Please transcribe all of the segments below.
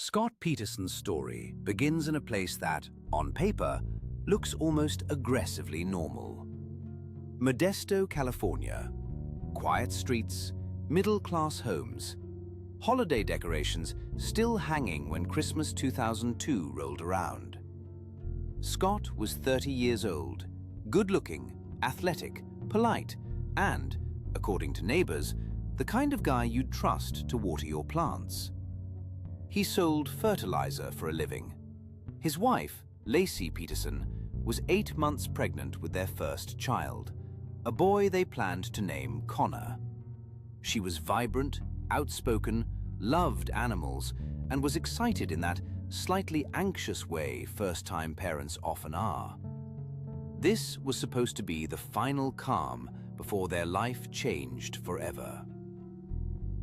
Scott Peterson's story begins in a place that, on paper, looks almost aggressively normal. Modesto, California. Quiet streets, middle-class homes, holiday decorations still hanging when Christmas 2002 rolled around. Scott was 30 years old, good-looking, athletic, polite, and, according to neighbors, the kind of guy you'd trust to water your plants. He sold fertilizer for a living. His wife, Lacey Peterson, was 8 months pregnant with their first child, a boy they planned to name Connor. She was vibrant, outspoken, loved animals, and was excited in that slightly anxious way first-time parents often are. This was supposed to be the final calm before their life changed forever.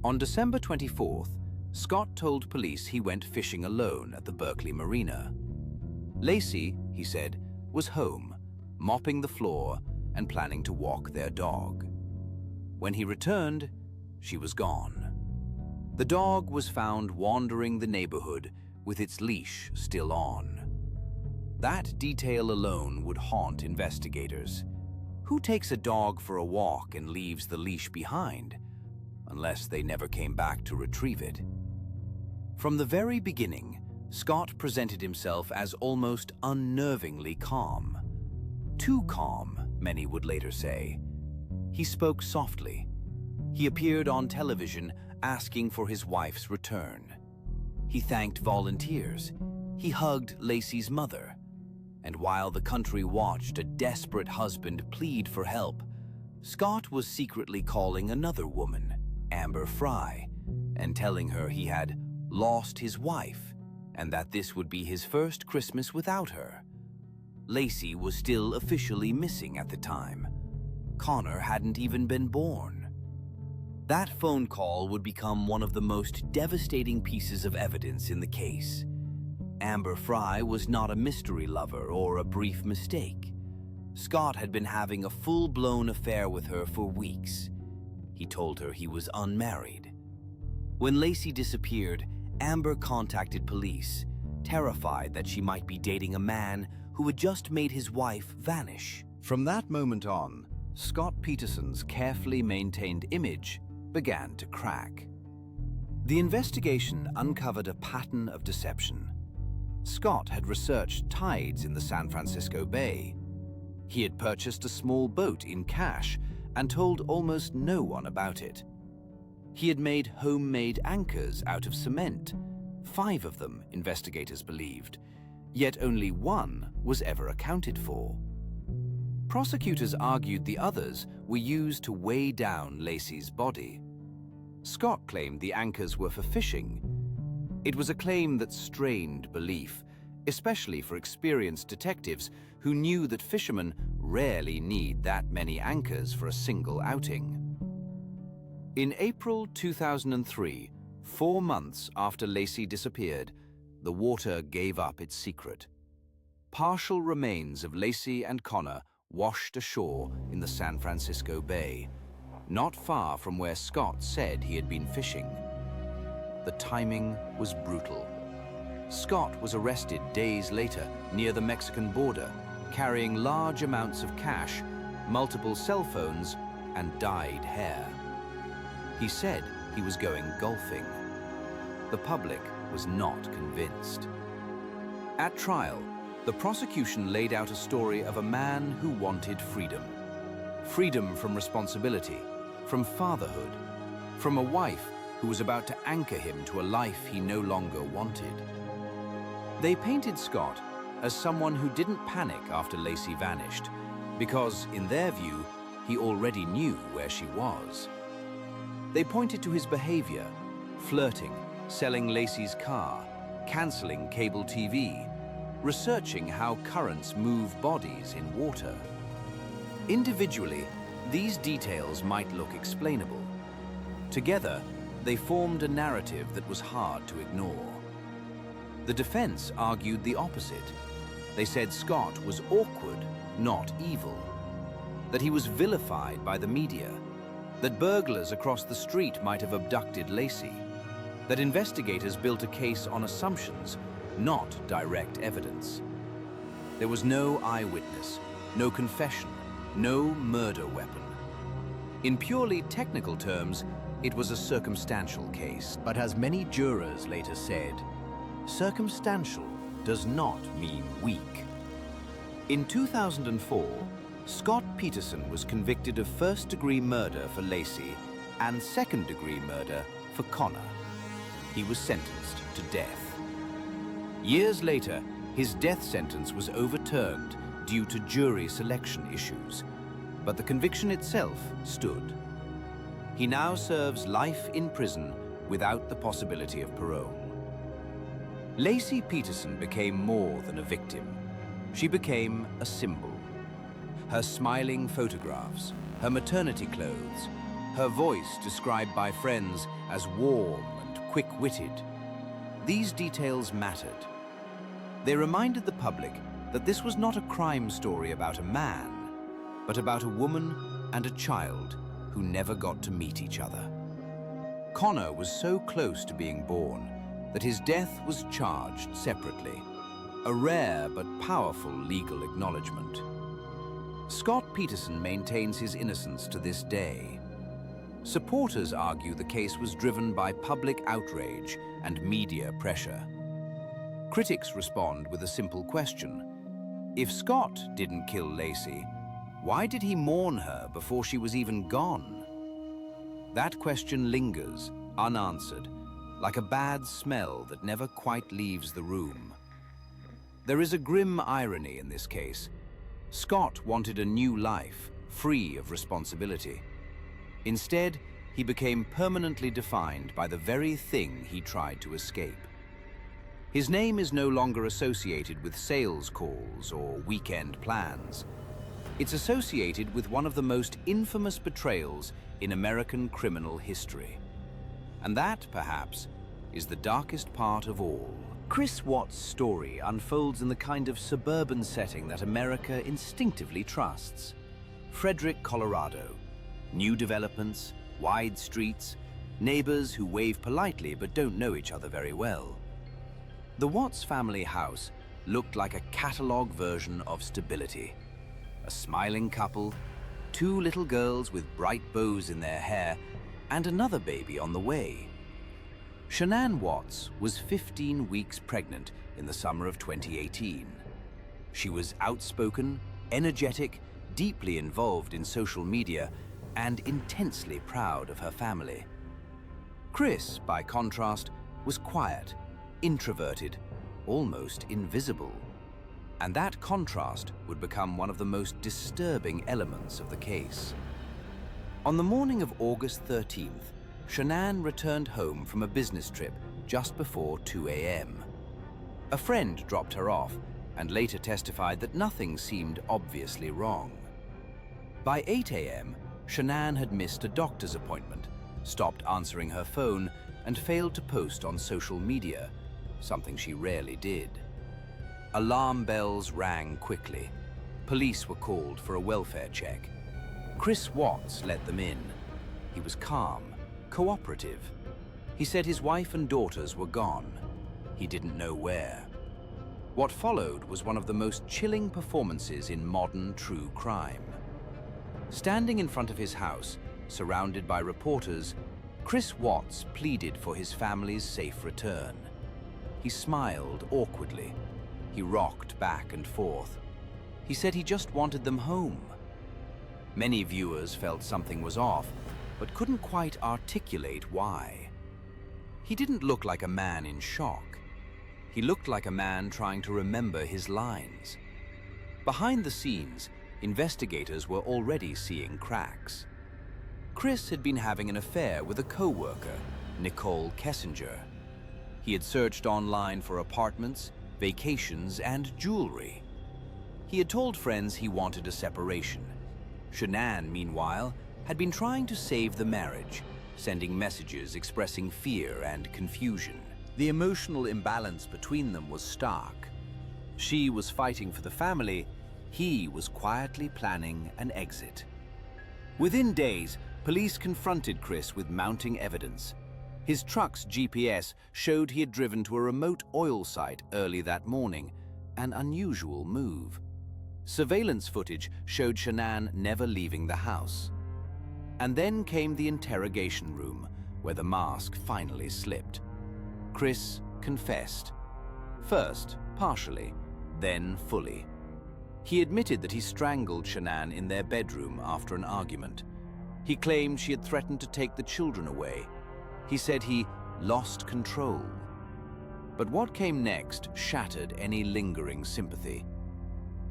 On December 24th, Scott told police he went fishing alone at the Berkeley Marina. Lacey, he said, was home, mopping the floor and planning to walk their dog. When he returned, she was gone. The dog was found wandering the neighborhood with its leash still on. That detail alone would haunt investigators. Who takes a dog for a walk and leaves the leash behind, unless they never came back to retrieve it? From the very beginning, Scott presented himself as almost unnervingly calm. Too calm, many would later say. He spoke softly. He appeared on television asking for his wife's return. He thanked volunteers. He hugged Lacey's mother. And while the country watched a desperate husband plead for help, Scott was secretly calling another woman, Amber Fry, and telling her he had lost his wife and that this would be his first Christmas without her. Lacey was still officially missing at the time. Connor hadn't even been born. That phone call would become one of the most devastating pieces of evidence in the case. Amber Fry was not a mystery lover or a brief mistake. Scott had been having a full-blown affair with her for weeks. He told her he was unmarried. When Lacey disappeared, Amber contacted police, terrified that she might be dating a man who had just made his wife vanish. From that moment on, Scott Peterson's carefully maintained image began to crack. The investigation uncovered a pattern of deception. Scott had researched tides in the San Francisco Bay. He had purchased a small boat in cash and told almost no one about it. He had made homemade anchors out of cement, 5 of them, investigators believed, yet only 1 was ever accounted for. Prosecutors argued the others were used to weigh down Lacey's body. Scott claimed the anchors were for fishing. It was a claim that strained belief, especially for experienced detectives who knew that fishermen rarely need that many anchors for a single outing. In April 2003, 4 months after Lacey disappeared, the water gave up its secret. Partial remains of Lacey and Connor washed ashore in the San Francisco Bay, not far from where Scott said he had been fishing. The timing was brutal. Scott was arrested days later near the Mexican border, carrying large amounts of cash, multiple cell phones, and dyed hair. He said he was going golfing. The public was not convinced. At trial, the prosecution laid out a story of a man who wanted freedom. Freedom from responsibility, from fatherhood, from a wife who was about to anchor him to a life he no longer wanted. They painted Scott as someone who didn't panic after Lacey vanished, because, in their view, he already knew where she was. They pointed to his behavior, flirting, selling Lacey's car, canceling cable TV, researching how currents move bodies in water. Individually, these details might look explainable. Together, they formed a narrative that was hard to ignore. The defense argued the opposite. They said Scott was awkward, not evil, that he was vilified by the media, that burglars across the street might have abducted Lacey, that investigators built a case on assumptions, not direct evidence. There was no eyewitness, no confession, no murder weapon. In purely technical terms, it was a circumstantial case, but as many jurors later said, circumstantial does not mean weak. In 2004, Scott Peterson was convicted of first-degree murder for Lacey and second-degree murder for Connor. He was sentenced to death. Years later, his death sentence was overturned due to jury selection issues, but the conviction itself stood. He now serves life in prison without the possibility of parole. Lacey Peterson became more than a victim. She became a symbol. Her smiling photographs, her maternity clothes, her voice described by friends as warm and quick-witted. These details mattered. They reminded the public that this was not a crime story about a man, but about a woman and a child who never got to meet each other. Connor was so close to being born that his death was charged separately, a rare but powerful legal acknowledgement. Scott Peterson maintains his innocence to this day. Supporters argue the case was driven by public outrage and media pressure. Critics respond with a simple question. If Scott didn't kill Lacey, why did he mourn her before she was even gone? That question lingers, unanswered, like a bad smell that never quite leaves the room. There is a grim irony in this case. Scott wanted a new life, free of responsibility. Instead, he became permanently defined by the very thing he tried to escape. His name is no longer associated with sales calls or weekend plans. It's associated with one of the most infamous betrayals in American criminal history. And that, perhaps, is the darkest part of all. Chris Watts' story unfolds in the kind of suburban setting that America instinctively trusts. Frederick, Colorado. New developments, wide streets, neighbors who wave politely but don't know each other very well. The Watts family house looked like a catalog version of stability. A smiling couple, two little girls with bright bows in their hair, and another baby on the way. Shanann Watts was 15 weeks pregnant in the summer of 2018. She was outspoken, energetic, deeply involved in social media, and intensely proud of her family. Chris, by contrast, was quiet, introverted, almost invisible. And that contrast would become one of the most disturbing elements of the case. On the morning of August 13th, Shanann returned home from a business trip just before 2 a.m. A friend dropped her off and later testified that nothing seemed obviously wrong. By 8 a.m., Shanann had missed a doctor's appointment, stopped answering her phone, and failed to post on social media, something she rarely did. Alarm bells rang quickly. Police were called for a welfare check. Chris Watts let them in. He was calm, cooperative. He said his wife and daughters were gone. He didn't know where. What followed was one of the most chilling performances in modern true crime. Standing in front of his house, surrounded by reporters, Chris Watts pleaded for his family's safe return. He smiled awkwardly. He rocked back and forth. He said he just wanted them home. Many viewers felt something was off, but couldn't quite articulate why. He didn't look like a man in shock. He looked like a man trying to remember his lines. Behind the scenes, investigators were already seeing cracks. Chris had been having an affair with a co-worker, Nicole Kessinger. He had searched online for apartments, vacations, and jewelry. He had told friends he wanted a separation. Shanann, meanwhile, had been trying to save the marriage, sending messages expressing fear and confusion. The emotional imbalance between them was stark. She was fighting for the family. He was quietly planning an exit. Within days, police confronted Chris with mounting evidence. His truck's GPS showed he had driven to a remote oil site early that morning, an unusual move. Surveillance footage showed Shanann never leaving the house. And then came the interrogation room, where the mask finally slipped. Chris confessed. First, partially, then fully. He admitted that he strangled Shanann in their bedroom after an argument. He claimed she had threatened to take the children away. He said he lost control. But what came next shattered any lingering sympathy.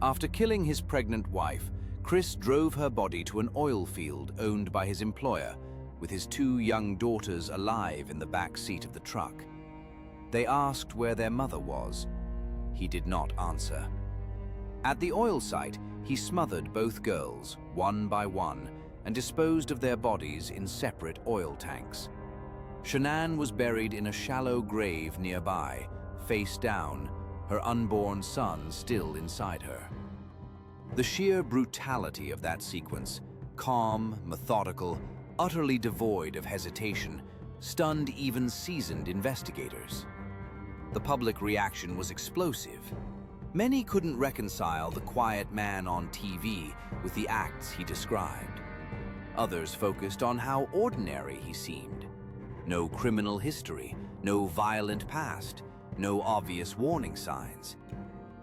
After killing his pregnant wife, Chris drove her body to an oil field owned by his employer, with his 2 young daughters alive in the back seat of the truck. They asked where their mother was. He did not answer. At the oil site, he smothered both girls, one by one, and disposed of their bodies in separate oil tanks. Shanann was buried in a shallow grave nearby, face down, her unborn son still inside her. The sheer brutality of that sequence, calm, methodical, utterly devoid of hesitation, stunned even seasoned investigators. The public reaction was explosive. Many couldn't reconcile the quiet man on TV with the acts he described. Others focused on how ordinary he seemed. No criminal history, no violent past, no obvious warning signs.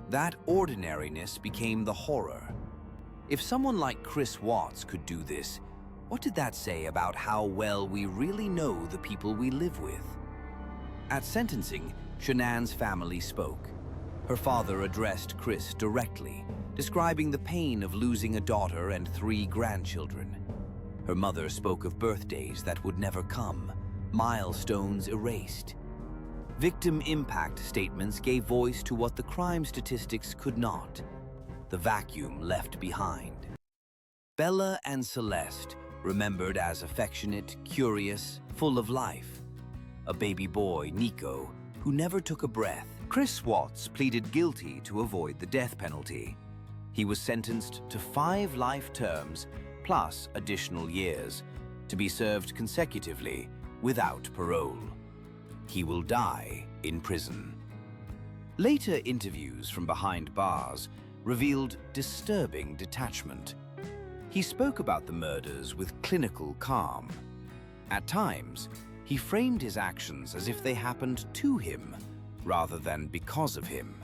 That ordinariness became the horror. If someone like Chris Watts could do this, what did that say about how well we really know the people we live with? At sentencing, Shanann's family spoke. Her father addressed Chris directly, describing the pain of losing a daughter and 3 grandchildren. Her mother spoke of birthdays that would never come, milestones erased. Victim impact statements gave voice to what the crime statistics could not, the vacuum left behind. Bella and Celeste, remembered as affectionate, curious, full of life. A baby boy, Nico, who never took a breath. Chris Watts pleaded guilty to avoid the death penalty. He was sentenced to 5 life terms plus additional years, to be served consecutively without parole. He will die in prison. Later interviews from behind bars revealed disturbing detachment. He spoke about the murders with clinical calm. At times, he framed his actions as if they happened to him, rather than because of him.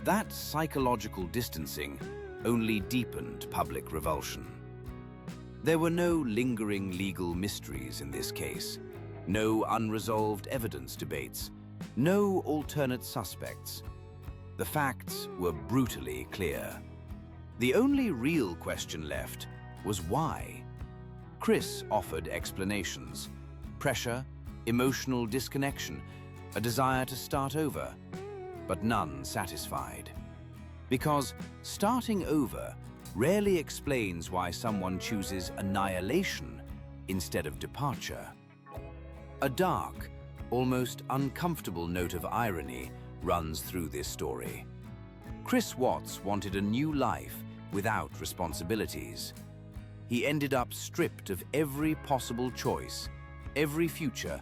That psychological distancing only deepened public revulsion. There were no lingering legal mysteries in this case, no unresolved evidence debates, no alternate suspects. The facts were brutally clear. The only real question left was why. Chris offered explanations: pressure, emotional disconnection, a desire to start over, but none satisfied. Because starting over rarely explains why someone chooses annihilation instead of departure. A dark, almost uncomfortable note of irony runs through this story. Chris Watts wanted a new life without responsibilities. He ended up stripped of every possible choice, every future,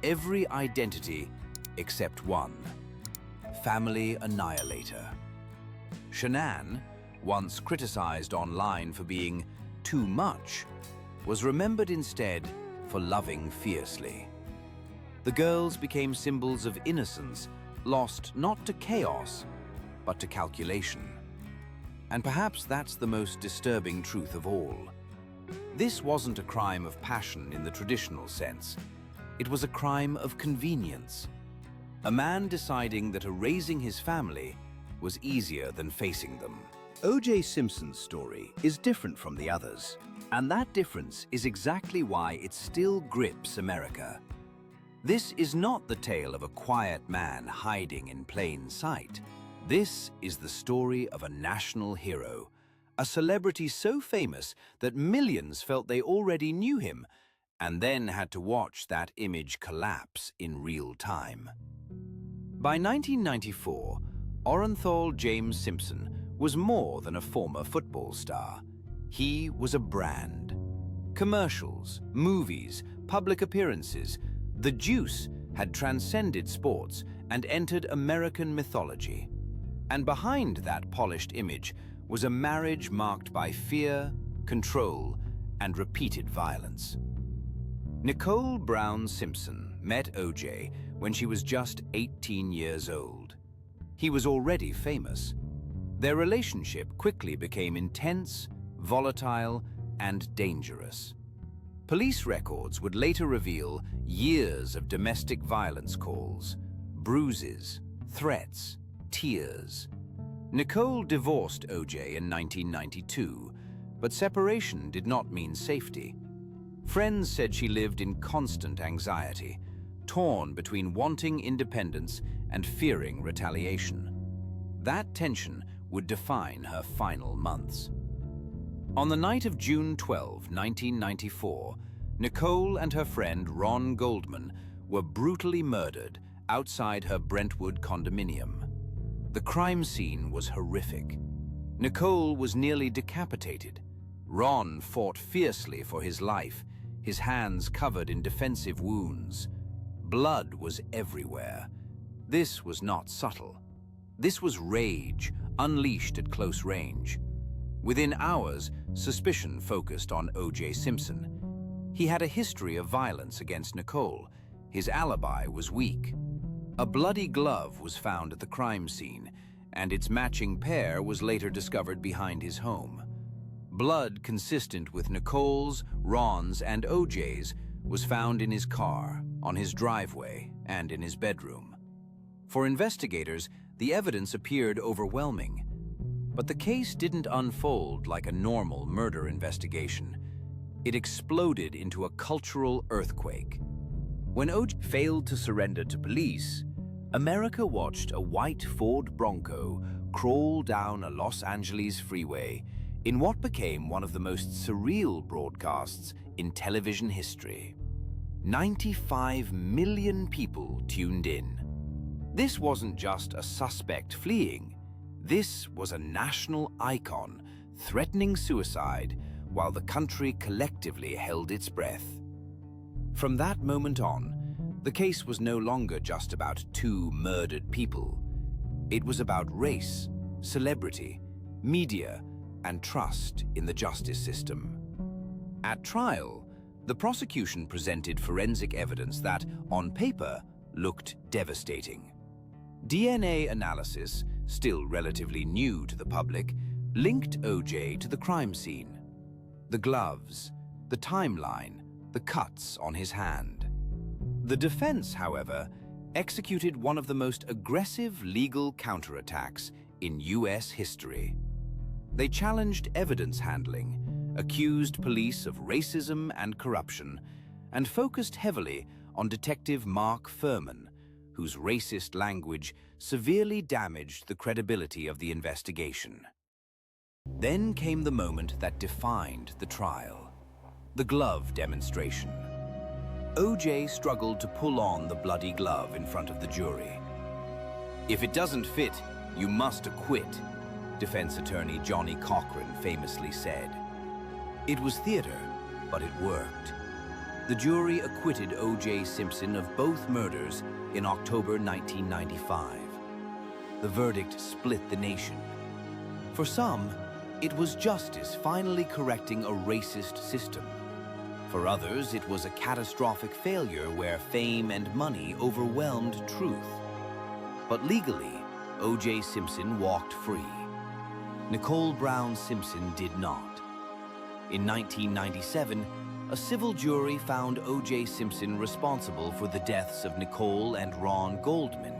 every identity except one: family annihilator. Shanann, once criticized online for being too much, was remembered instead for loving fiercely. The girls became symbols of innocence, lost not to chaos, but to calculation. And perhaps that's the most disturbing truth of all. This wasn't a crime of passion in the traditional sense. It was a crime of convenience. A man deciding that erasing his family was easier than facing them. O.J. Simpson's story is different from the others, and that difference is exactly why it still grips America. This is not the tale of a quiet man hiding in plain sight. This is the story of a national hero, a celebrity so famous that millions felt they already knew him, and then had to watch that image collapse in real time. By 1994, Orenthal James Simpson was more than a former football star. He was a brand. Commercials, movies, public appearances, The juice had transcended sports and entered American mythology. And behind that polished image was a marriage marked by fear, control, and repeated violence. Nicole Brown Simpson met O.J. when she was just 18 years old. He was already famous. Their relationship quickly became intense, volatile, and dangerous. Police records would later reveal years of domestic violence calls, bruises, threats, tears. Nicole divorced O.J. in 1992, but separation did not mean safety. Friends said she lived in constant anxiety, torn between wanting independence and fearing retaliation. That tension would define her final months. On the night of June 12, 1994, Nicole and her friend Ron Goldman were brutally murdered outside her Brentwood condominium. The crime scene was horrific. Nicole was nearly decapitated. Ron fought fiercely for his life, his hands covered in defensive wounds. Blood was everywhere. This was not subtle. This was rage, unleashed at close range. Within hours, suspicion focused on O.J. Simpson. He had a history of violence against Nicole. His alibi was weak. A bloody glove was found at the crime scene, and its matching pair was later discovered behind his home. Blood consistent with Nicole's, Ron's, and O.J.'s was found in his car, on his driveway, and in his bedroom. For investigators, the evidence appeared overwhelming. But the case didn't unfold like a normal murder investigation. It exploded into a cultural earthquake. When O.J. failed to surrender to police, America watched a white Ford Bronco crawl down a Los Angeles freeway in what became one of the most surreal broadcasts in television history. 95 million people tuned in. This wasn't just a suspect fleeing. This was a national icon threatening suicide while the country collectively held its breath. From that moment on, the case was no longer just about two murdered people. It was about race, celebrity, media, and trust in the justice system. At trial, the prosecution presented forensic evidence that, on paper, looked devastating. DNA analysis, still relatively new to the public, linked O.J. to the crime scene. The gloves, the timeline, the cuts on his hand. The defense, however, executed one of the most aggressive legal counterattacks in U.S. history. They challenged evidence handling, accused police of racism and corruption, and focused heavily on Detective Mark Furman, whose racist language severely damaged the credibility of the investigation. Then came the moment that defined the trial: the glove demonstration. O.J. struggled to pull on the bloody glove in front of the jury. "If it doesn't fit, you must acquit," defense attorney Johnny Cochran famously said. It was theater, but it worked. The jury acquitted O.J. Simpson of both murders in October 1995. The verdict split the nation. For some, it was justice finally correcting a racist system. For others, it was a catastrophic failure where fame and money overwhelmed truth. But legally, O.J. Simpson walked free. Nicole Brown Simpson did not. In 1997, a civil jury found O.J. Simpson responsible for the deaths of Nicole and Ron Goldman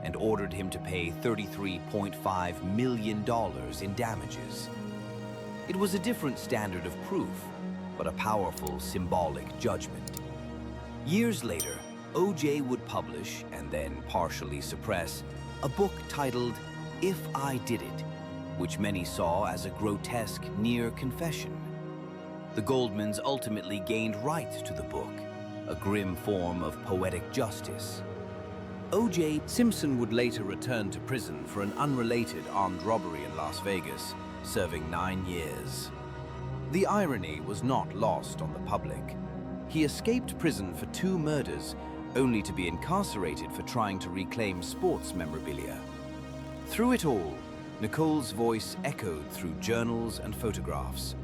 and ordered him to pay $33.5 million in damages. It was a different standard of proof, but a powerful symbolic judgment. Years later, O.J. would publish, and then partially suppress, a book titled If I Did It, which many saw as a grotesque near confession. The Goldmans ultimately gained rights to the book, a grim form of poetic justice. O.J. Simpson would later return to prison for an unrelated armed robbery in Las Vegas, serving 9 years. The irony was not lost on the public. He escaped prison for 2 murders, only to be incarcerated for trying to reclaim sports memorabilia. Through it all, Nicole's voice echoed through journals and photographs.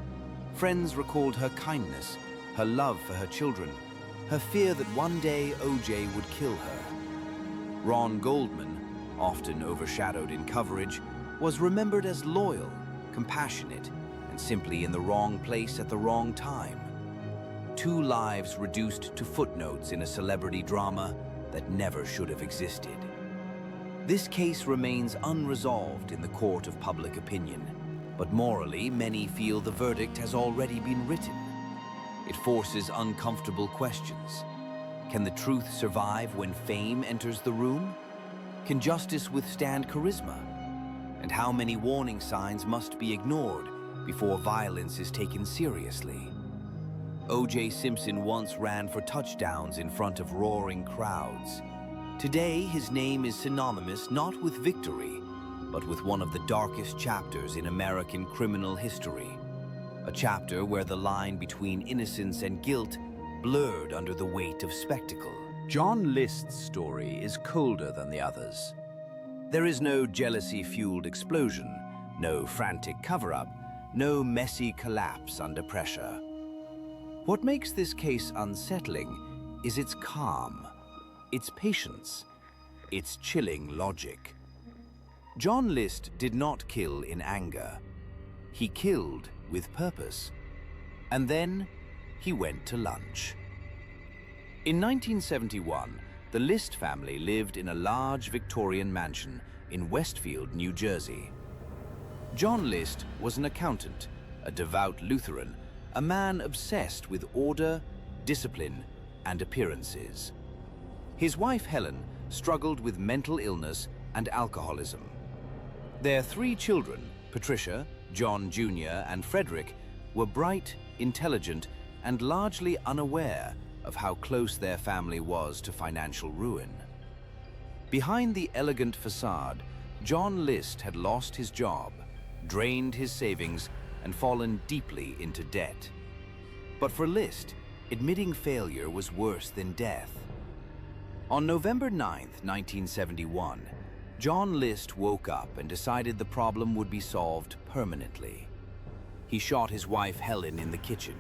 Friends recalled her kindness, her love for her children, her fear that one day OJ would kill her. Ron Goldman, often overshadowed in coverage, was remembered as loyal, compassionate, and simply in the wrong place at the wrong time. Two lives reduced to footnotes in a celebrity drama that never should have existed. This case remains unresolved in the court of public opinion, but morally, many feel the verdict has already been written. It forces uncomfortable questions. Can the truth survive when fame enters the room? Can justice withstand charisma? And how many warning signs must be ignored before violence is taken seriously? O.J. Simpson once ran for touchdowns in front of roaring crowds. Today, his name is synonymous not with victory, but with one of the darkest chapters in American criminal history. A chapter where the line between innocence and guilt blurred under the weight of spectacle. John List's story is colder than the others. There is no jealousy-fueled explosion, no frantic cover-up, no messy collapse under pressure. What makes this case unsettling is its calm, its patience, its chilling logic. John List did not kill in anger. He killed with purpose. And then he went to lunch. In 1971, the List family lived in a large Victorian mansion in Westfield, New Jersey. John List was an accountant, a devout Lutheran, a man obsessed with order, discipline, and appearances. His wife, Helen, struggled with mental illness and alcoholism. Their three children, Patricia, John Jr., and Frederick, were bright, intelligent, and largely unaware of how close their family was to financial ruin. Behind the elegant facade, John List had lost his job, drained his savings, and fallen deeply into debt. But for List, admitting failure was worse than death. On November 9, 1971, John List woke up and decided the problem would be solved permanently. He shot his wife Helen in the kitchen.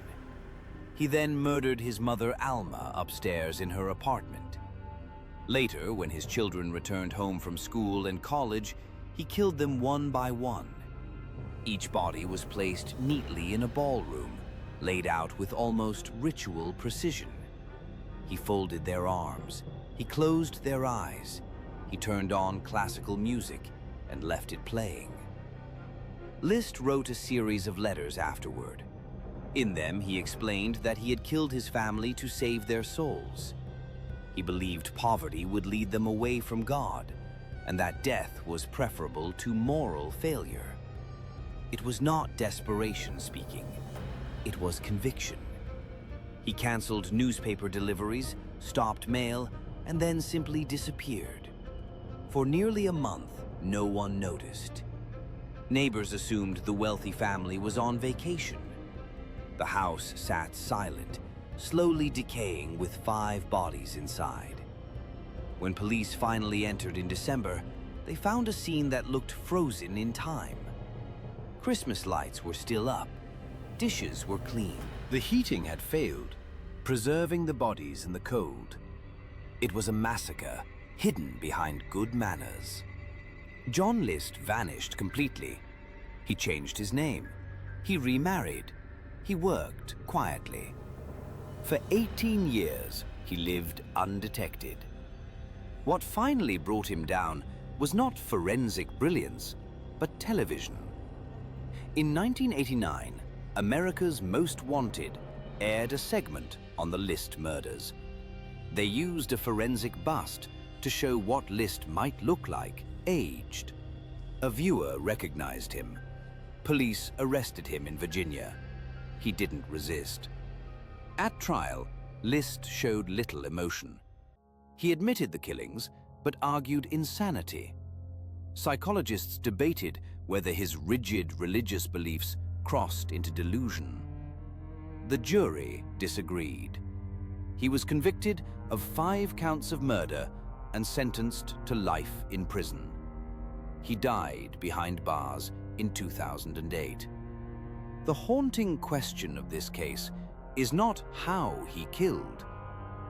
He then murdered his mother Alma upstairs in her apartment. Later, when his children returned home from school and college, he killed them one by one. Each body was placed neatly in a ballroom, laid out with almost ritual precision. He folded their arms, he closed their eyes, he turned on classical music and left it playing. List wrote a series of letters afterward. In them, he explained that he had killed his family to save their souls. He believed poverty would lead them away from God, and that death was preferable to moral failure. It was not desperation speaking. It was conviction. He canceled newspaper deliveries, stopped mail, and then simply disappeared. For nearly a month, no one noticed. Neighbors assumed the wealthy family was on vacation. The house sat silent, slowly decaying with 5 bodies inside. When police finally entered in December, they found a scene that looked frozen in time. Christmas lights were still up. Dishes were clean. The heating had failed, preserving the bodies in the cold. It was a massacre, hidden behind good manners. John List vanished completely. He changed his name. He remarried. He worked quietly. For 18 years, he lived undetected. What finally brought him down was not forensic brilliance, but television. In 1989, America's Most Wanted aired a segment on the List murders. They used a forensic bust to show what List might look like, aged. A viewer recognized him. Police arrested him in Virginia. He didn't resist. At trial, List showed little emotion. He admitted the killings, but argued insanity. Psychologists debated whether his rigid religious beliefs crossed into delusion. The jury disagreed. He was convicted of 5 counts of murder and sentenced to life in prison. He died behind bars in 2008. The haunting question of this case is not how he killed,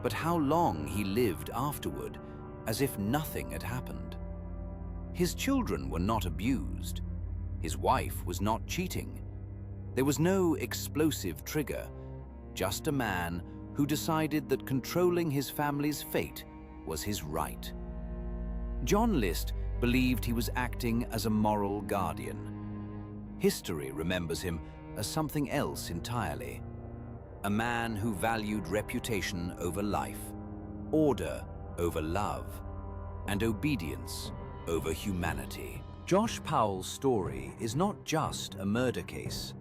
but how long he lived afterward, as if nothing had happened. His children were not abused. His wife was not cheating. There was no explosive trigger, just a man who decided that controlling his family's fate was his right. John List believed he was acting as a moral guardian. History remembers him as something else entirely. A man who valued reputation over life, order over love, and obedience over humanity. Josh Powell's story is not just a murder case.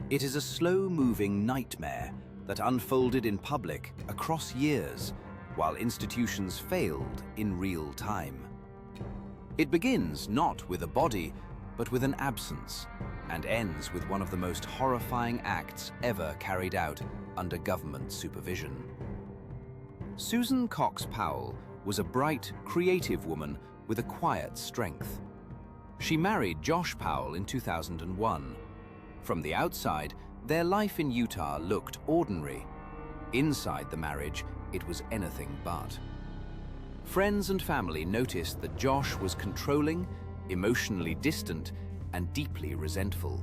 It is a slow-moving nightmare that unfolded in public across years, while institutions failed in real time. It begins not with a body, but with an absence, and ends with one of the most horrifying acts ever carried out under government supervision. Susan Cox Powell was a bright, creative woman with a quiet strength. She married Josh Powell in 2001. From the outside, their life in Utah looked ordinary. Inside the marriage, it was anything but. Friends and family noticed that Josh was controlling, emotionally distant, and deeply resentful.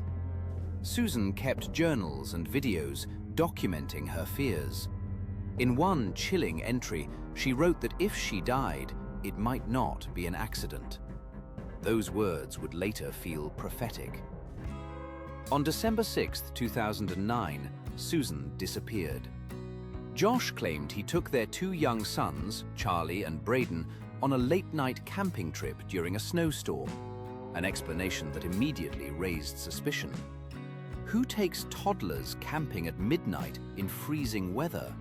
Susan kept journals and videos documenting her fears. In one chilling entry, she wrote that if she died, it might not be an accident. Those words would later feel prophetic. On December 6, 2009, Susan disappeared. Josh claimed he took their 2 young sons, Charlie and Braden, on a late-night camping trip during a snowstorm, an explanation that immediately raised suspicion. Who takes toddlers camping at midnight in freezing weather?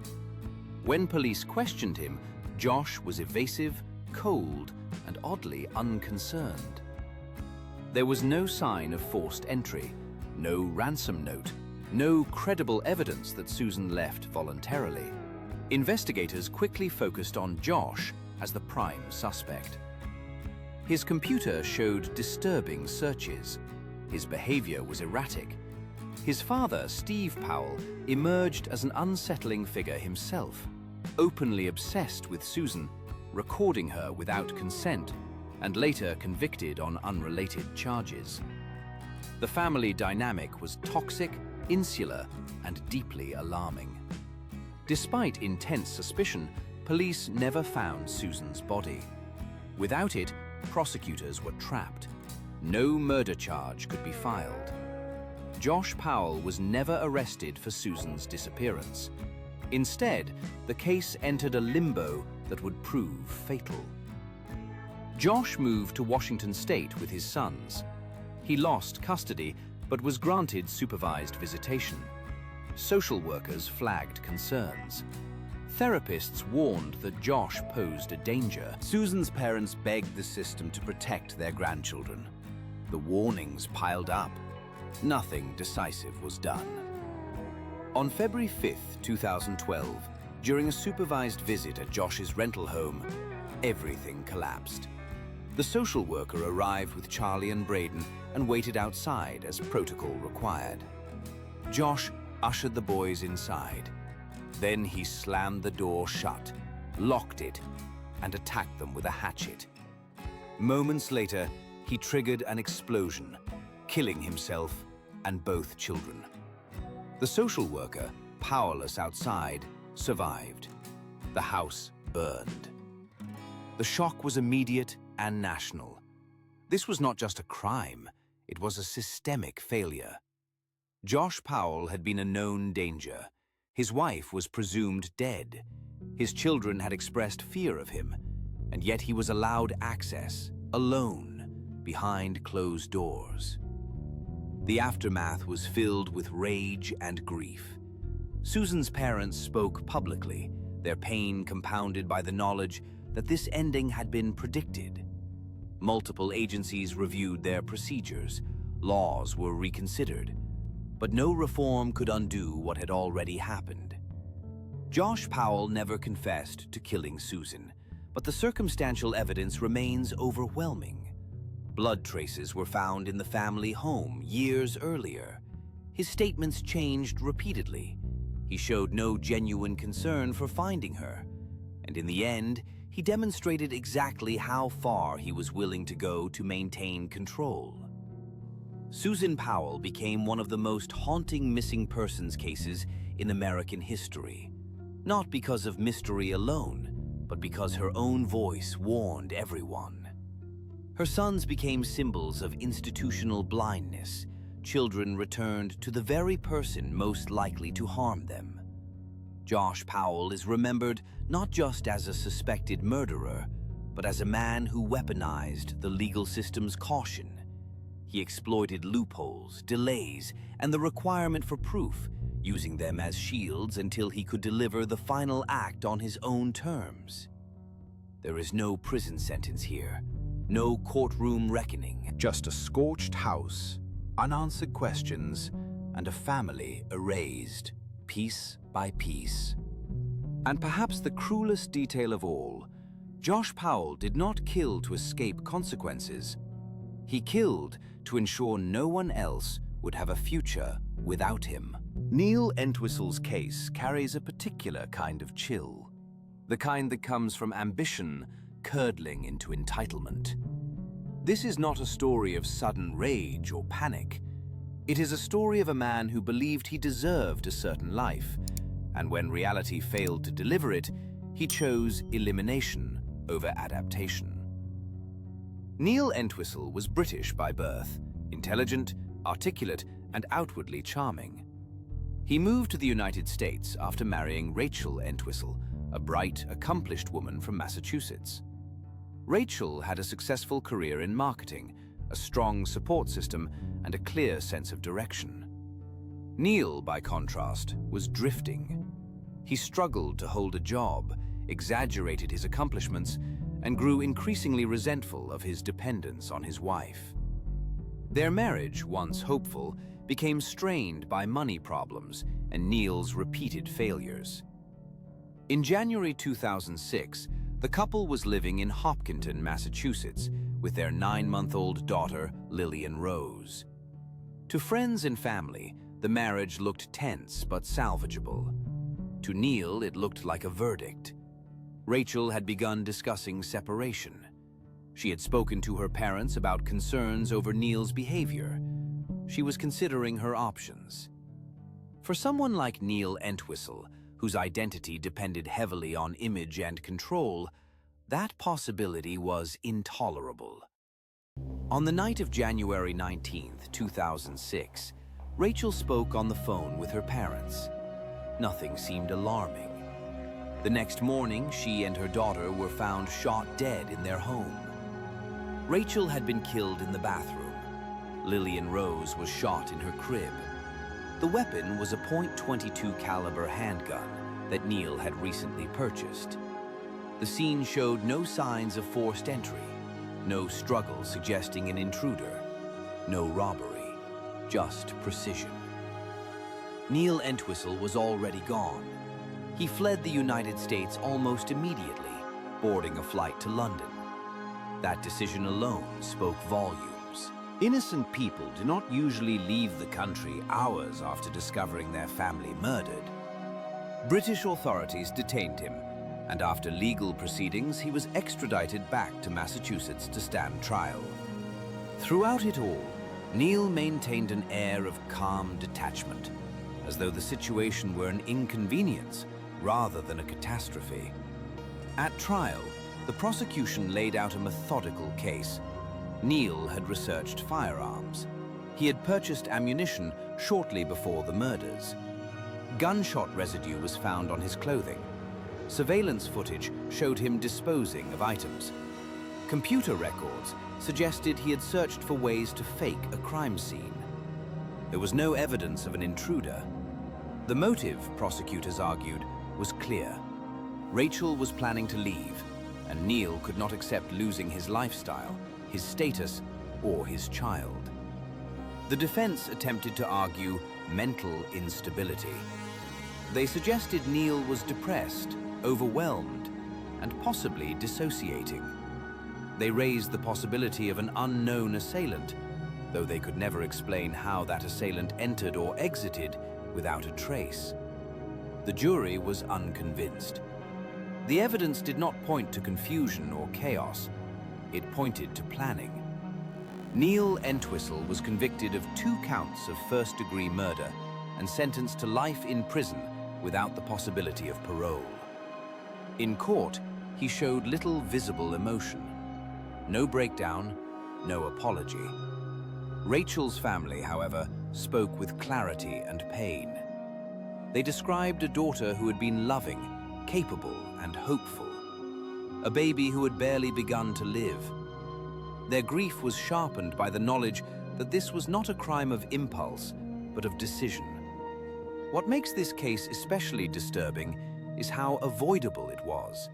When police questioned him, Josh was evasive, cold, and oddly unconcerned. There was no sign of forced entry, no ransom note, no credible evidence that Susan left voluntarily. Investigators quickly focused on Josh as the prime suspect. His computer showed disturbing searches. His behavior was erratic. His father, Steve Powell, emerged as an unsettling figure himself, openly obsessed with Susan, recording her without consent, and later convicted on unrelated charges. The family dynamic was toxic, insular, and deeply alarming. Despite intense suspicion, police never found Susan's body. Without it, prosecutors were trapped. No murder charge could be filed. Josh Powell was never arrested for Susan's disappearance. Instead, the case entered a limbo that would prove fatal. Josh moved to Washington State with his sons. He lost custody, but was granted supervised visitation. Social workers flagged concerns. Therapists warned that Josh posed a danger. Susan's parents begged the system to protect their grandchildren. The warnings piled up. Nothing decisive was done. On February 5, 2012, during a supervised visit at Josh's rental home, everything collapsed. The social worker arrived with Charlie and Braden and waited outside as protocol required. Josh ushered the boys inside. Then he slammed the door shut, locked it, and attacked them with a hatchet. Moments later, he triggered an explosion, killing himself and both children. The social worker, powerless outside, survived. The house burned. The shock was immediate and national. This was not just a crime, it was a systemic failure. Josh Powell had been a known danger. His wife was presumed dead. His children had expressed fear of him, and yet he was allowed access, alone, behind closed doors. The aftermath was filled with rage and grief. Susan's parents spoke publicly, their pain compounded by the knowledge that this ending had been predicted. Multiple agencies reviewed their procedures, laws were reconsidered, but no reform could undo what had already happened. Josh Powell never confessed to killing Susan, but the circumstantial evidence remains overwhelming. Blood traces were found in the family home years earlier. His statements changed repeatedly. He showed no genuine concern for finding her, and in the end, he demonstrated exactly how far he was willing to go to maintain control. Susan Powell became one of the most haunting missing persons cases in American history, not because of mystery alone, but because her own voice warned everyone. Her sons became symbols of institutional blindness. Children returned to the very person most likely to harm them. Josh Powell is remembered not just as a suspected murderer, but as a man who weaponized the legal system's caution. He exploited loopholes, delays, and the requirement for proof, using them as shields until he could deliver the final act on his own terms. There is no prison sentence here, no courtroom reckoning. Just a scorched house, unanswered questions, and a family erased, piece by piece. And perhaps the cruelest detail of all, Josh Powell did not kill to escape consequences. He killed to ensure no one else would have a future without him. Neil Entwistle's case carries a particular kind of chill, the kind that comes from ambition curdling into entitlement. This is not a story of sudden rage or panic. It is a story of a man who believed he deserved a certain life, and when reality failed to deliver it, he chose elimination over adaptation. Neil Entwistle was British by birth, intelligent, articulate, and outwardly charming. He moved to the United States after marrying Rachel Entwistle, a bright, accomplished woman from Massachusetts. Rachel had a successful career in marketing, a strong support system, and a clear sense of direction. Neil, by contrast, was drifting. He struggled to hold a job, exaggerated his accomplishments, and grew increasingly resentful of his dependence on his wife. Their marriage, once hopeful, became strained by money problems and Neil's repeated failures. In January 2006, the couple was living in Hopkinton, Massachusetts, with their 9-month-old daughter, Lillian Rose. To friends and family, the marriage looked tense but salvageable. To Neil, it looked like a verdict. Rachel had begun discussing separation. She had spoken to her parents about concerns over Neil's behavior. She was considering her options. For someone like Neil Entwistle, whose identity depended heavily on image and control, that possibility was intolerable. On the night of January 19, 2006, Rachel spoke on the phone with her parents. Nothing seemed alarming. The next morning, she and her daughter were found shot dead in their home. Rachel had been killed in the bathroom. Lillian Rose was shot in her crib. The weapon was a .22 caliber handgun that Neil had recently purchased. The scene showed no signs of forced entry, no struggle suggesting an intruder, no robbery, just precision. Neil Entwistle was already gone. He fled the United States almost immediately, boarding a flight to London. That decision alone spoke volumes. Innocent people do not usually leave the country hours after discovering their family murdered. British authorities detained him, and after legal proceedings, he was extradited back to Massachusetts to stand trial. Throughout it all, Neil maintained an air of calm detachment, as though the situation were an inconvenience rather than a catastrophe. At trial, the prosecution laid out a methodical case. Neil had researched firearms. He had purchased ammunition shortly before the murders. Gunshot residue was found on his clothing. Surveillance footage showed him disposing of items. Computer records suggested he had searched for ways to fake a crime scene. There was no evidence of an intruder. The motive, prosecutors argued, was clear. Rachel was planning to leave, and Neil could not accept losing his lifestyle, his status, or his child. The defense attempted to argue mental instability. They suggested Neil was depressed, overwhelmed, and possibly dissociating. They raised the possibility of an unknown assailant, though they could never explain how that assailant entered or exited without a trace. The jury was unconvinced. The evidence did not point to confusion or chaos. It pointed to planning. Neil Entwistle was convicted of 2 counts of first-degree murder and sentenced to life in prison without the possibility of parole. In court, he showed little visible emotion. No breakdown, no apology. Rachel's family, however, spoke with clarity and pain. They described a daughter who had been loving, capable, and hopeful. A baby who had barely begun to live. Their grief was sharpened by the knowledge that this was not a crime of impulse, but of decision. What makes this case especially disturbing is how avoidable it was.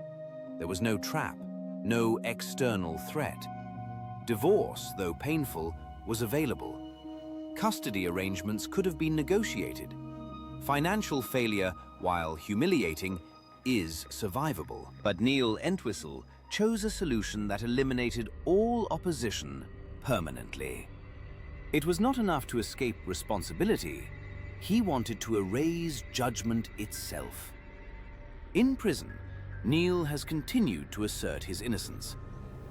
There was no trap, no external threat. Divorce, though painful, was available. Custody arrangements could have been negotiated. Financial failure, while humiliating, is survivable. But Neil Entwistle chose a solution that eliminated all opposition permanently. It was not enough to escape responsibility. He wanted to erase judgment itself. In prison, Neil has continued to assert his innocence.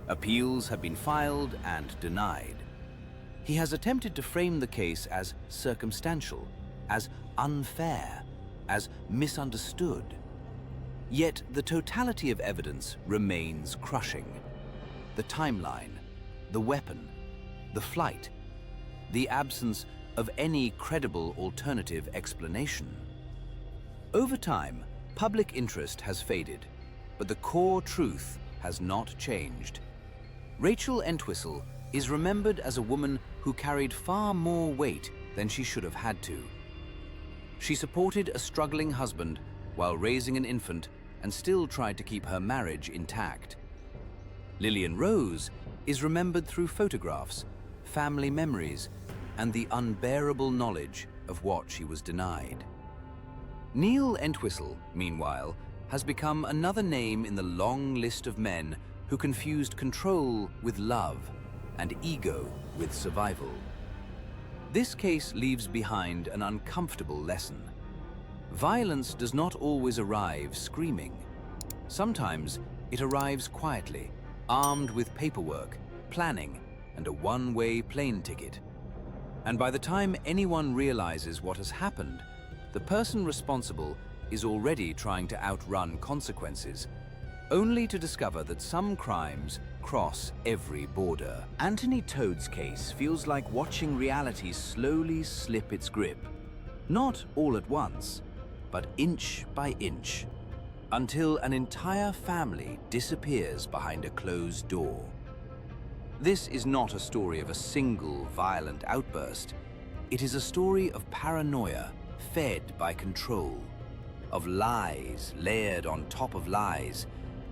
Appeals have been filed and denied. He has attempted to frame the case as circumstantial, as unfair, as misunderstood. Yet the totality of evidence remains crushing. The timeline, the weapon, the flight, the absence of any credible alternative explanation. Over time, public interest has faded, but the core truth has not changed. Rachel Entwistle is remembered as a woman who carried far more weight than she should have had to. She supported a struggling husband while raising an infant and still tried to keep her marriage intact. Lillian Rose is remembered through photographs, family memories, and the unbearable knowledge of what she was denied. Neil Entwistle, meanwhile, has become another name in the long list of men who confused control with love and ego with survival. This case leaves behind an uncomfortable lesson. Violence does not always arrive screaming. Sometimes it arrives quietly, armed with paperwork, planning, and a one-way plane ticket. And by the time anyone realizes what has happened, the person responsible is already trying to outrun consequences, only to discover that some crimes cross every border. Anthony Toad's case feels like watching reality slowly slip its grip. Not all at once, but inch by inch, until an entire family disappears behind a closed door. This is not a story of a single violent outburst. It is a story of paranoia fed by control, of lies layered on top of lies,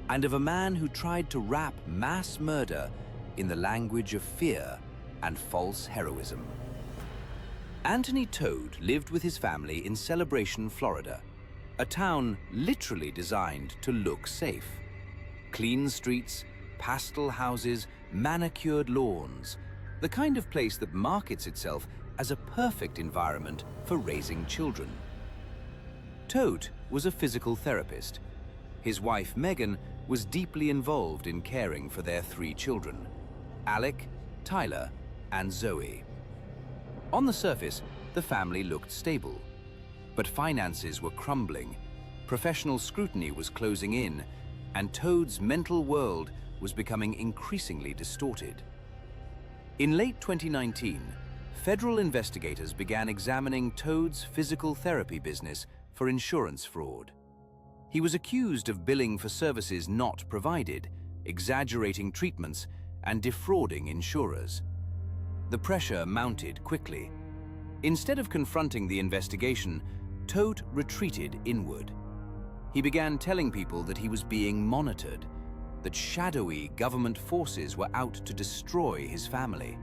and of a man who tried to wrap mass murder in the language of fear and false heroism. Anthony Toad lived with his family in Celebration, Florida, a town literally designed to look safe. Clean streets, pastel houses, manicured lawns, the kind of place that markets itself as a perfect environment for raising children. Toad was a physical therapist. His wife, Megan, was deeply involved in caring for their 3 children, Alec, Tyler, and Zoe. On the surface, the family looked stable, but finances were crumbling, professional scrutiny was closing in, and Toad's mental world was becoming increasingly distorted. In late 2019, federal investigators began examining Toad's physical therapy business for insurance fraud. He was accused of billing for services not provided, exaggerating treatments, and defrauding insurers. The pressure mounted quickly. Instead of confronting the investigation, Toad retreated inward. He began telling people that he was being monitored, that shadowy government forces were out to destroy his family,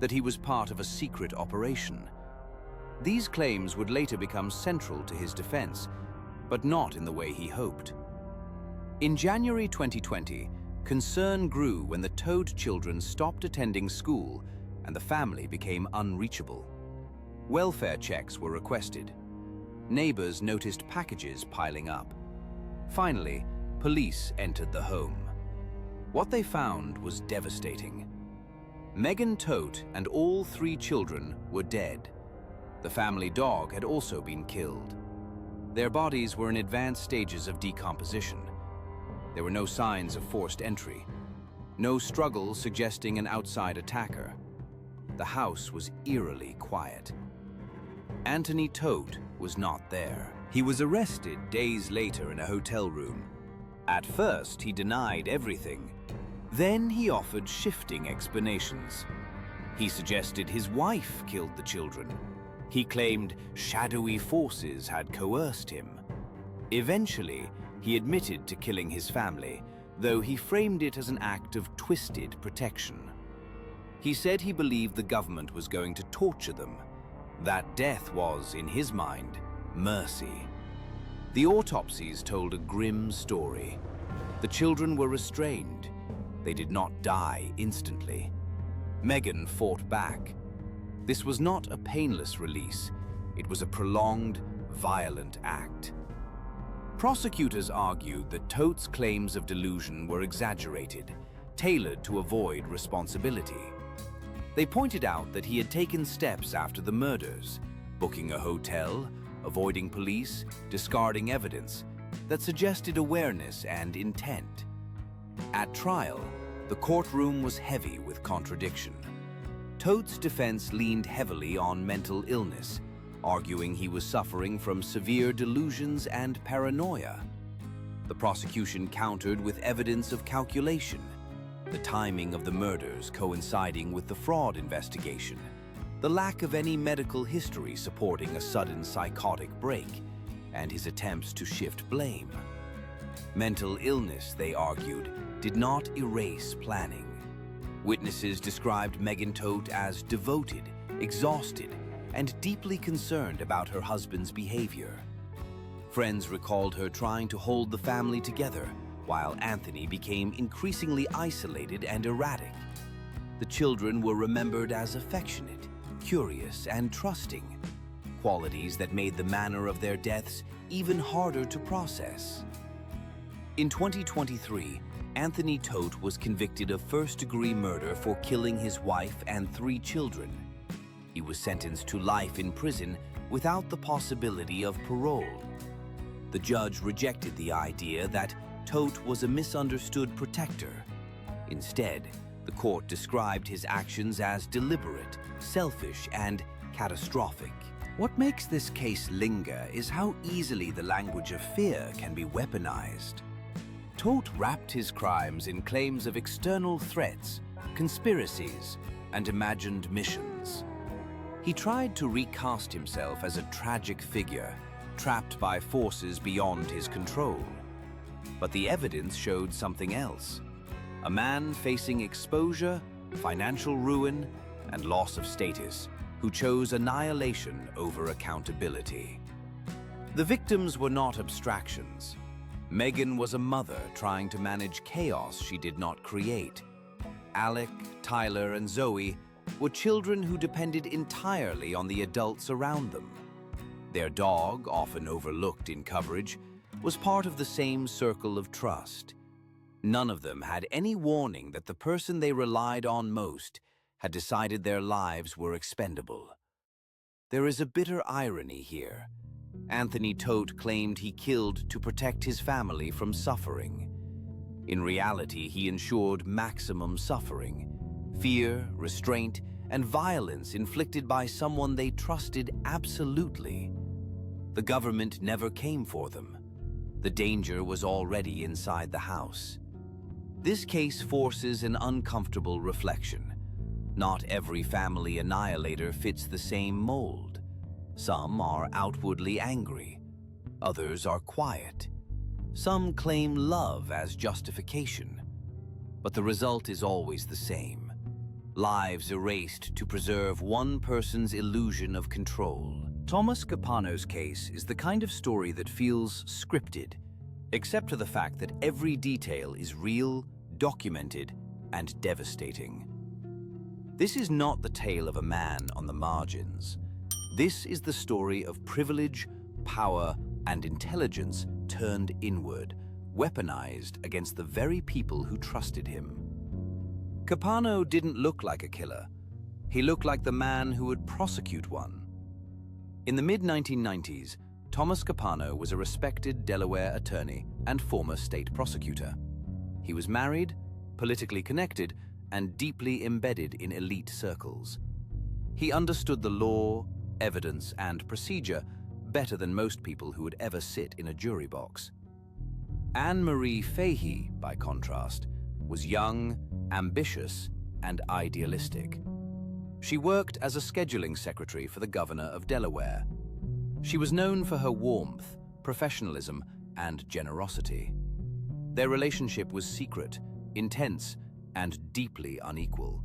that he was part of a secret operation. These claims would later become central to his defense, but not in the way he hoped. In January 2020, concern grew when the Toad children stopped attending school and the family became unreachable. Welfare checks were requested. Neighbors noticed packages piling up. Finally, police entered the home. What they found was devastating. Megan Tote and all 3 children were dead. The family dog had also been killed. Their bodies were in advanced stages of decomposition. There were no signs of forced entry, no struggle suggesting an outside attacker. The house was eerily quiet. Anthony Tote was not there. He was arrested days later in a hotel room. At first, he denied everything. Then he offered shifting explanations. He suggested his wife killed the children. He claimed shadowy forces had coerced him. Eventually, he admitted to killing his family, though he framed it as an act of twisted protection. He said he believed the government was going to torture them. That death was, in his mind, mercy. The autopsies told a grim story. The children were restrained. They did not die instantly. Megan fought back. This was not a painless release. It was a prolonged, violent act. Prosecutors argued that Tote's claims of delusion were exaggerated, tailored to avoid responsibility. They pointed out that he had taken steps after the murders, booking a hotel, avoiding police, discarding evidence, that suggested awareness and intent. At trial, the courtroom was heavy with contradiction. Tote's defense leaned heavily on mental illness, arguing he was suffering from severe delusions and paranoia. The prosecution countered with evidence of calculation, the timing of the murders coinciding with the fraud investigation, the lack of any medical history supporting a sudden psychotic break, and his attempts to shift blame. Mental illness, they argued, did not erase planning. Witnesses described Megan Tote as devoted, exhausted, and deeply concerned about her husband's behavior. Friends recalled her trying to hold the family together, while Anthony became increasingly isolated and erratic. The children were remembered as affectionate, curious, and trusting, qualities that made the manner of their deaths even harder to process. In 2023, Anthony Tote was convicted of first-degree murder for killing his wife and 3 children. He was sentenced to life in prison without the possibility of parole. The judge rejected the idea that Tote was a misunderstood protector. Instead, the court described his actions as deliberate, selfish, and catastrophic. What makes this case linger is how easily the language of fear can be weaponized. Tote wrapped his crimes in claims of external threats, conspiracies, and imagined missions. He tried to recast himself as a tragic figure, trapped by forces beyond his control. But the evidence showed something else. A man facing exposure, financial ruin, and loss of status, who chose annihilation over accountability. The victims were not abstractions. Megan was a mother trying to manage chaos she did not create. Alec, Tyler, and Zoe were children who depended entirely on the adults around them. Their dog, often overlooked in coverage, was part of the same circle of trust. None of them had any warning that the person they relied on most had decided their lives were expendable. There is a bitter irony here. Anthony Tote claimed he killed to protect his family from suffering. In reality, he ensured maximum suffering, fear, restraint, and violence inflicted by someone they trusted absolutely. The government never came for them. The danger was already inside the house. This case forces an uncomfortable reflection. Not every family annihilator fits the same mold. Some are outwardly angry. Others are quiet. Some claim love as justification. But the result is always the same. lives erased to preserve one person's illusion of control. Thomas Capano's case is the kind of story that feels scripted, except for the fact that every detail is real, documented, and devastating. This is not the tale of a man on the margins. This is the story of privilege, power, and intelligence turned inward, weaponized against the very people who trusted him. Capano didn't look like a killer. He looked like the man who would prosecute one. In the mid-1990s, Thomas Capano was a respected Delaware attorney and former state prosecutor. He was married, politically connected, and deeply embedded in elite circles. He understood the law, evidence, and procedure better than most people who would ever sit in a jury box. Anne Marie Fahey, by contrast, was young, ambitious, and idealistic. She worked as a scheduling secretary for the governor of Delaware. She was known for her warmth, professionalism, and generosity. Their relationship was secret, intense, and deeply unequal.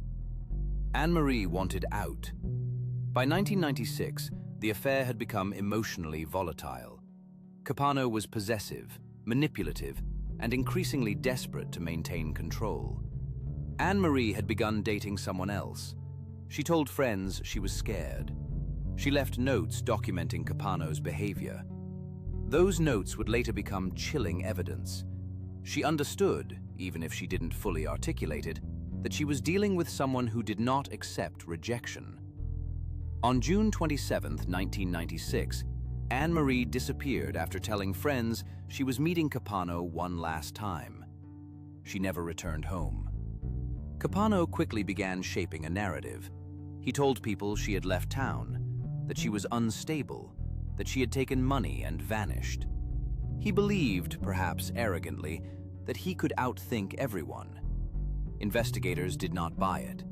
Anne-Marie wanted out. By 1996, the affair had become emotionally volatile. Capano was possessive, manipulative, and increasingly desperate to maintain control. Anne-Marie had begun dating someone else. She told friends she was scared. She left notes documenting Capano's behavior. Those notes would later become chilling evidence. She understood, even if she didn't fully articulate it, that she was dealing with someone who did not accept rejection. On June 27, 1996, Anne-Marie disappeared after telling friends she was meeting Capano one last time. She never returned home. Capano quickly began shaping a narrative. He told people she had left town, that she was unstable, that she had taken money and vanished. He believed, perhaps arrogantly, that he could outthink everyone. Investigators did not buy it.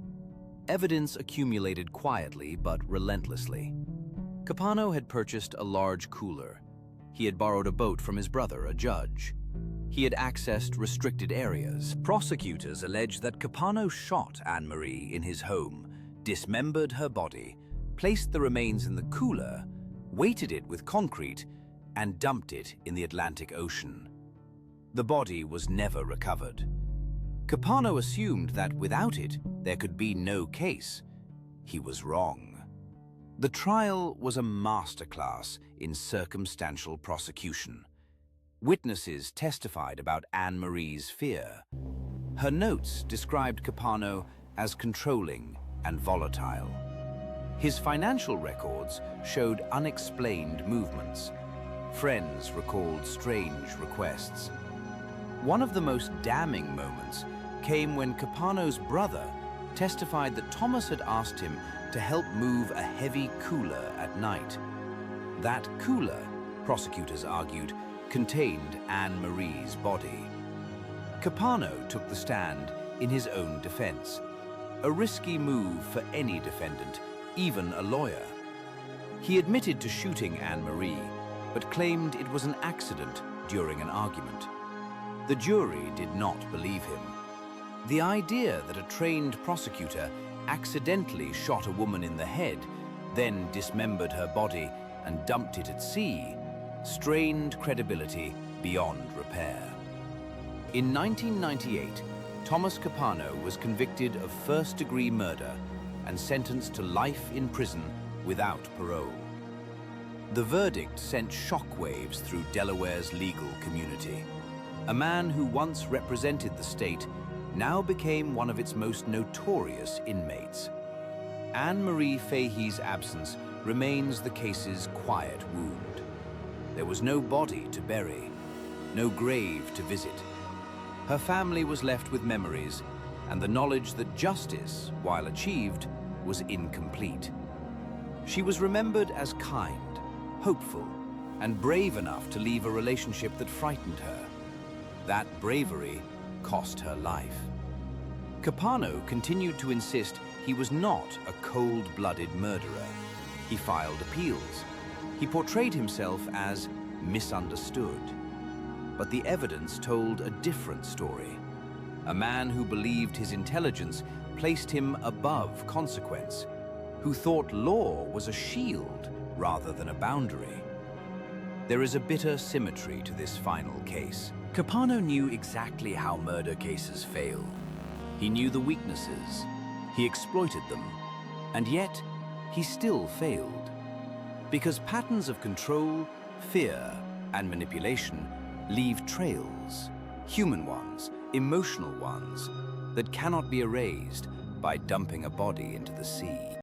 Evidence accumulated quietly but relentlessly. Capano had purchased a large cooler. He had borrowed a boat from his brother, a judge. He had accessed restricted areas. Prosecutors alleged that Capano shot Anne-Marie in his home, dismembered her body, placed the remains in the cooler, weighted it with concrete, and dumped it in the Atlantic Ocean. The body was never recovered. Capano assumed that without it, there could be no case. He was wrong. The trial was a masterclass in circumstantial prosecution. Witnesses testified about Anne-Marie's fear. Her notes described Capano as controlling and volatile. His financial records showed unexplained movements. Friends recalled strange requests. One of the most damning moments came when Capano's brother testified that Thomas had asked him to help move a heavy cooler at night. That cooler, prosecutors argued, contained Anne-Marie's body. Capano took the stand in his own defense, a risky move for any defendant, even a lawyer. He admitted to shooting Anne-Marie, but claimed it was an accident during an argument. The jury did not believe him. The idea that a trained prosecutor accidentally shot a woman in the head, then dismembered her body and dumped it at sea, strained credibility beyond repair. In 1998, Thomas Capano was convicted of first-degree murder and sentenced to life in prison without parole. The verdict sent shockwaves through Delaware's legal community. A man who once represented the state now became one of its most notorious inmates. Anne-Marie Fahey's absence remains the case's quiet wound. There was no body to bury, no grave to visit. Her family was left with memories and the knowledge that justice, while achieved, was incomplete. She was remembered as kind, hopeful, and brave enough to leave a relationship that frightened her. That bravery cost her life. Capano continued to insist he was not a cold-blooded murderer. He filed appeals. He portrayed himself as misunderstood. But the evidence told a different story. A man who believed his intelligence placed him above consequence, who thought law was a shield rather than a boundary. There is a bitter symmetry to this final case. Capano knew exactly how murder cases fail. He knew the weaknesses, he exploited them, and yet he still failed. Because patterns of control, fear, and manipulation leave trails, human ones, emotional ones, that cannot be erased by dumping a body into the sea.